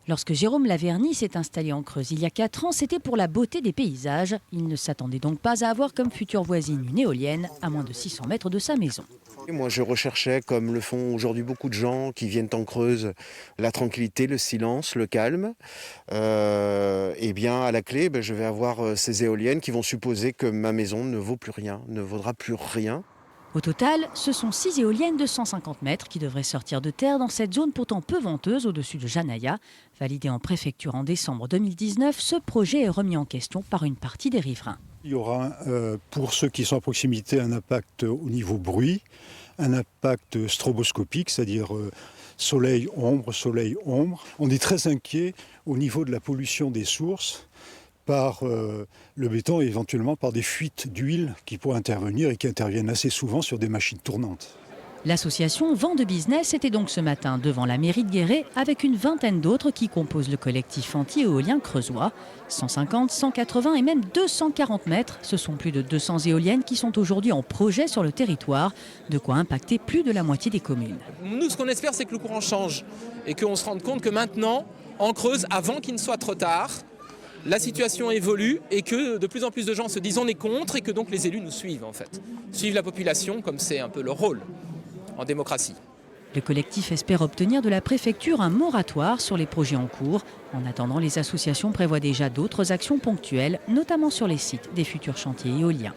Lorsque Jérôme Laverny s'est installé en Creuse il y a 4 ans, c'était pour la beauté des paysages. Il ne s'attendait donc pas à avoir comme future voisine une éolienne à moins de 600 mètres de sa maison. Et moi, je recherchais, comme le font aujourd'hui beaucoup de gens qui viennent en Creuse, la tranquillité, le silence, le calme. Et bien, à la clé, je vais avoir ces éoliennes qui vont supposer que ma maison ne vaut plus rien, ne vaudra plus rien. Au total, ce sont 6 éoliennes de 150 mètres qui devraient sortir de terre dans cette zone pourtant peu venteuse au-dessus de Janaïa. Validé en préfecture en décembre 2019, ce projet est remis en question par une partie des riverains. Il y aura, pour ceux qui sont à proximité, un impact au niveau bruit, un impact stroboscopique, c'est-à-dire soleil-ombre, soleil-ombre. On est très inquiet au niveau de la pollution des sources par le béton et éventuellement par des fuites d'huile qui pourraient intervenir et qui interviennent assez souvent sur des machines tournantes. L'association Vent de Business était donc ce matin devant la mairie de Guéret avec une vingtaine d'autres qui composent le collectif anti-éolien creusois. 150, 180 et même 240 mètres, ce sont plus de 200 éoliennes qui sont aujourd'hui en projet sur le territoire, de quoi impacter plus de la moitié des communes. Nous, ce qu'on espère, c'est que le courant change et qu'on se rende compte que maintenant, en Creuse, avant qu'il ne soit trop tard, la situation évolue et que de plus en plus de gens se disent on est contre et que donc les élus nous suivent en fait. Suivent la population comme c'est un peu leur rôle en démocratie. Le collectif espère obtenir de la préfecture un moratoire sur les projets en cours. En attendant, les associations prévoient déjà d'autres actions ponctuelles, notamment sur les sites des futurs chantiers éoliens.